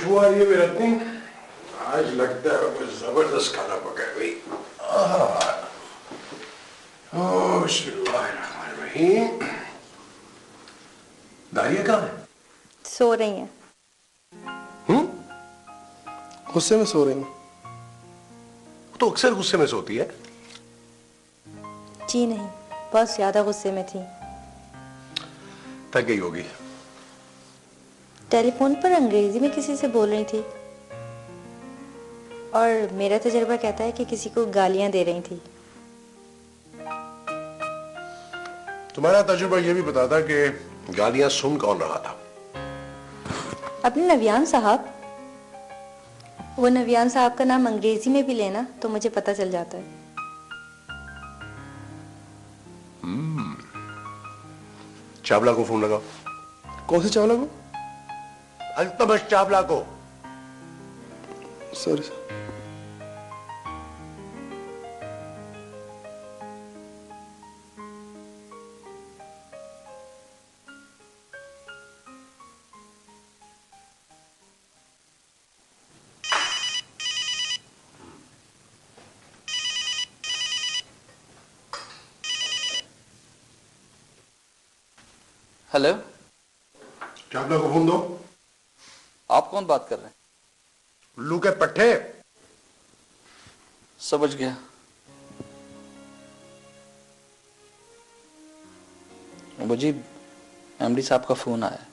खुशबू आ रही है मेरा इतनी। आज लगता है कुछ जबरदस्त खाना पका है भाई। बिस्मिल्लाहिर्रहमानिर्रहीम। दारिया कहाँ है? सो रही हैं। गुस्से में सो रही हूँ? तो अक्सर गुस्से में सोती है। जी नहीं, बस ज्यादा गुस्से में थी। थक गई होगी। टेलीफोन पर अंग्रेजी में किसी से बोल रही थी और मेरा तजुर्बा कहता है कि किसी को गालियां दे रही थी। तुम्हारा तजुर्बा यह भी बताता कि गालियां सुन कौन रहा था? अपने नव्यान साहब। वो नव्यान साहब का नाम अंग्रेजी में भी लेना तो मुझे पता चल जाता है। चावला को फोन लगाओ। कौन से चावला को? अल्तमश चावला को। सॉरी। हेलो, चावला को फोन दो। आप कौन बात कर रहे हैं? उल्लू के पट्टे। समझ गया। मुझे एमडी साहब का फोन आया।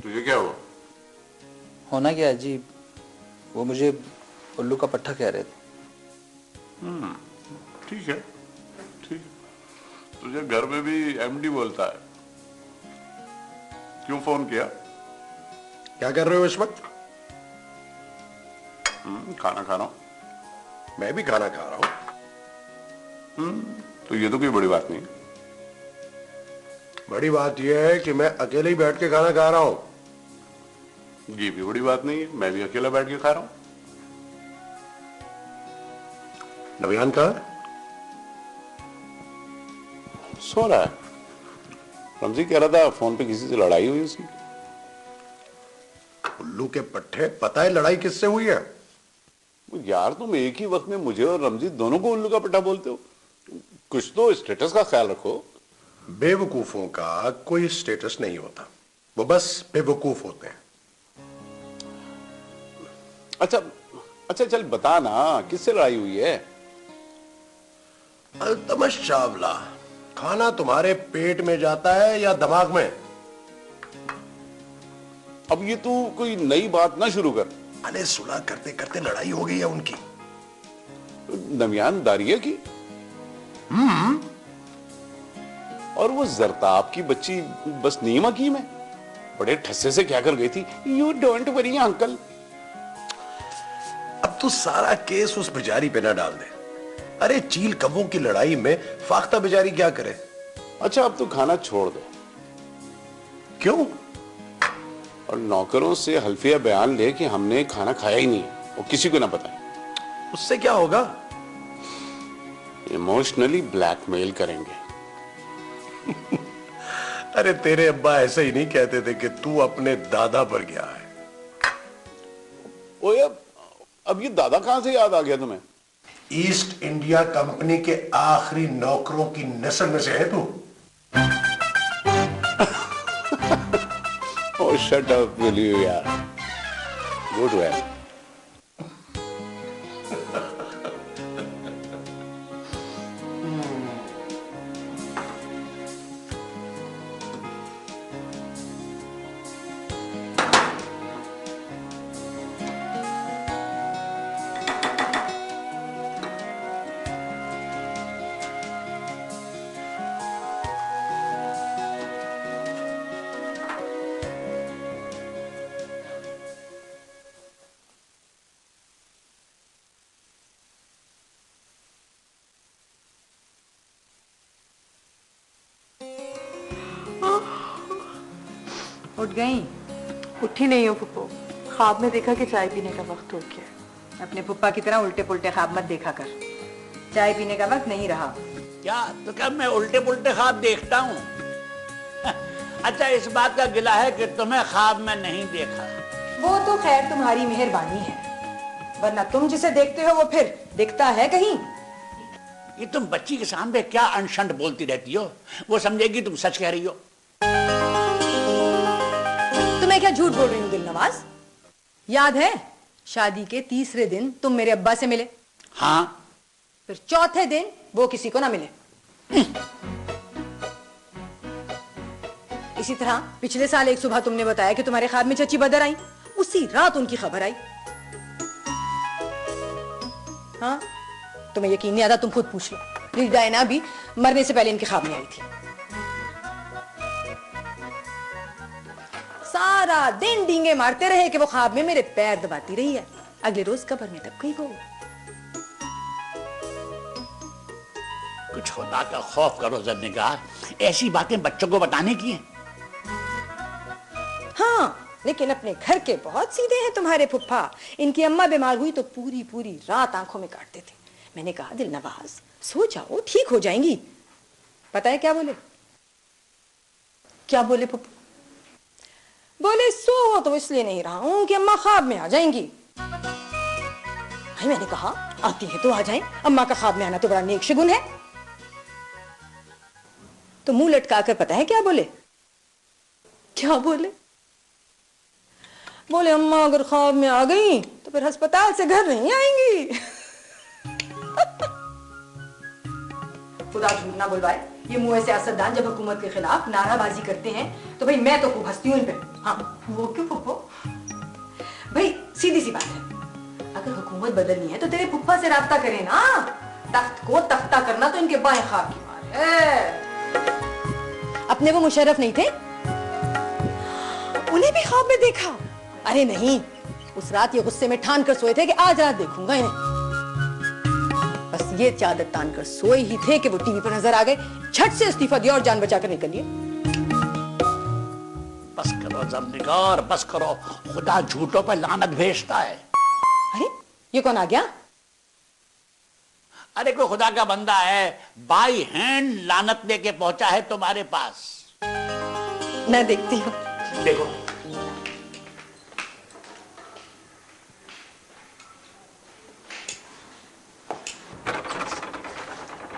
तुझे क्या हुआ? होना क्या है जी, वो मुझे उल्लू का पट्टा कह रहे थे। ठीक है, ठीक है। तुझे घर में भी एमडी बोलता है। क्यों फोन किया? क्या कर रहे हो इस वक्त? खाना खा रहा हूं। मैं भी खाना खा रहा हूं। तो ये तो कोई बड़ी बात नहीं। बड़ी बात यह है कि मैं अकेले ही बैठ के खाना खा रहा हूं। ये भी बड़ी बात नहीं है, मैं भी अकेला बैठ के खा रहा हूं। नव्यान कहाँ है? सो रहा है। रमजी कह रहा था फोन पे किसी से लड़ाई हुई उसकी। उल्लू के पट्टे, पता है लड़ाई किससे हुई है? यार तुम एक ही वक्त में मुझे और रमजीत दोनों को उल्लू का पट्टा बोलते हो। कुछ तो स्टेटस का ख्याल रखो। बेवकूफों का कोई स्टेटस नहीं होता, वो बस बेवकूफ होते हैं। अच्छा चल बता ना, किससे लड़ाई हुई है? अल्तमश चावला, खाना तुम्हारे पेट में जाता है या दिमाग में? अब ये तू कोई नई बात ना शुरू कर। अरे सुलह करते करते लड़ाई हो गई है उनकी। नव्यान दारिया की? और वो जरताब की बच्ची बस नीम हकीम है। बड़े ठस्से से क्या कर गई थी। You don't worry uncle. अब तू सारा केस उस बेचारी पे ना डाल दे। अरे चील कब्बों की लड़ाई में फाख्ता बेचारी क्या करे? अच्छा अब तू खाना छोड़ दे। क्यों? और नौकरों से हल्फिया बयान ले कि हमने खाना खाया ही नहीं, वो किसी को ना बताए। उससे क्या होगा? इमोशनली ब्लैकमेल करेंगे। अरे तेरे अब्बा ऐसे ही नहीं कहते थे कि तू अपने दादा पर गया है? ओए अब ये दादा कहां से याद आ गया तुम्हें? ईस्ट इंडिया कंपनी के आखिरी नौकरों की नस्ल में से है तू। Oh shut up will you यार। Go to hell. उठ गई? उठी नहीं हो पुप्पो, ख्वाब में देखा कि चाय पीने का वक्त हो गया। अपने पुप्पा की तरह उल्टे पुल्टे ख्वाब मत देखा कर। चाय पीने का वक्त नहीं रहा। क्या तो क्या मैं उल्टे पुल्टे ख्वाब देखता हूँ? अच्छा, इस बात का गिला है कि तुम्हें ख्वाब में नहीं देखा। वो तो खैर तुम्हारी मेहरबानी है, वरना तुम जिसे देखते हो वो फिर दिखता है कहीं। ये तुम बच्ची के सामने क्या अनशंट बोलती रहती हो? वो समझेगी तुम सच कह रही हो। तुम्हें क्या झूठ बोल रही हूँ दिलनवाज? याद है शादी के तीसरे दिन तुम मेरे अब्बा से मिले? हाँ। फिर चौथे दिन वो किसी को ना मिले। इसी तरह पिछले साल एक सुबह तुमने बताया कि तुम्हारे ख्वाब में चची बदर आई, उसी रात उनकी खबर आई। हाँ, तुम्हें यकीन नहीं आता? तुम खुद पूछ लो। डायना भी मरने से पहले इनके ख्वाब में आई थी। सारा दिन डींगे मारते रहे कि वो ख्वाब में मेरे पैर दबाती रही है। अगले रोज कब्र में तब गई वो। कुछ खुदा का खौफ करो ज़रनिगार, ऐसी बातें बच्चों को बताने की हैं। हाँ, लेकिन अपने घर के बहुत सीधे हैं तुम्हारे फुफ्फा। इनकी अम्मा बीमार हुई तो पूरी पूरी रात आंखों में काटते थे। मैंने कहा दिलनवाज सो जाओ, ठीक हो जाएंगी। पता है क्या बोले? क्या बोले फुफ्फा? बोले सो तो इसलिए नहीं रहा हूं कि अम्मा ख्वाब में आ जाएंगी। भाई मैंने कहा आती है तो आ जाएं, अम्मा का ख्वाब में आना तो बड़ा नेक शगुन है। तो मुंह लटका कर पता है क्या बोले? क्या बोले? बोले अम्मा अगर ख्वाब में आ गई तो फिर अस्पताल से घर नहीं आएंगी। खुदा झूठ ना बुलवाए, ये मुंह सियासतदान जब हुकूमत के खिलाफ नाराबाजी करते हैं तो भाई मैं तो खूब हंसती हूँ इन पे। हाँ, वो क्यों फुप्पो? भाई सीधी सी बात है, अगर हुकूमत बदलनी है तो तेरे फुप्पा से राब्ता करें ना। तख्त को तख्ता करना तो इनके बाएं ख्वाब की मार है। अपने वो मुशर्रफ नहीं थे? उन्हें भी ख्वाब में देखा? अरे नहीं, उस रात ये गुस्से में ठान कर सोए थे कि आज रात देखूंगा इन्हें। बस ये चादर तान कर सोए ही थे कि वो टीवी पर नजर आ गए। झट से इस्तीफा दिया और जान बचाकर निकलिए। बस करो ज़रनिगार, बस करो। खुदा झूठों पर लानत भेजता है। अरे ये कौन आ गया? अरे कोई खुदा का बंदा है, बाई हैंड लानत लेके पहुंचा है तुम्हारे पास। मैं देखती हूँ। देखो।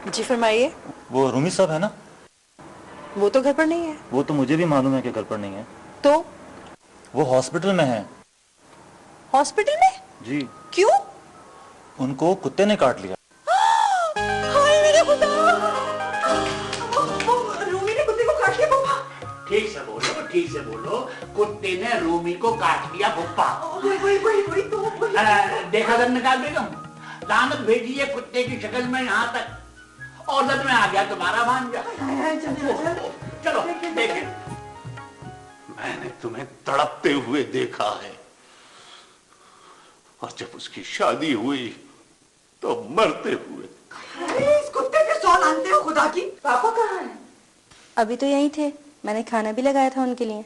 जी फरमाइए। वो रूमी साहब है ना? वो तो घर पर नहीं है। वो तो मुझे भी मालूम है कि घर पर नहीं है। तो वो हॉस्पिटल में है। हॉस्पिटल में? जी। क्यों? उनको कुत्ते ने काट लिया। हाय मेरे खुदा! रूमी ने कुत्ते को काट लिया पापा। ठीक से बोलो, ठीक से बोलो। कुत्ते ने रूमी को काट लिया पप्पा। वही तो। देखा ज़रनिगार बेगम, लानत भेजी है कुत्ते की शक्ल में यहाँ तक, और जब में आ गया तुम्हारा भांजा। चलो देखें। मैंने तुम्हें तड़पते हुए देखा है, और जब उसकी शादी हुई तो मरते हुए। इस कुत्ते के सौ लानते हो खुदा की। पापा कहाँ हैं? अभी तो यहीं थे, मैंने खाना भी लगाया था उनके लिए।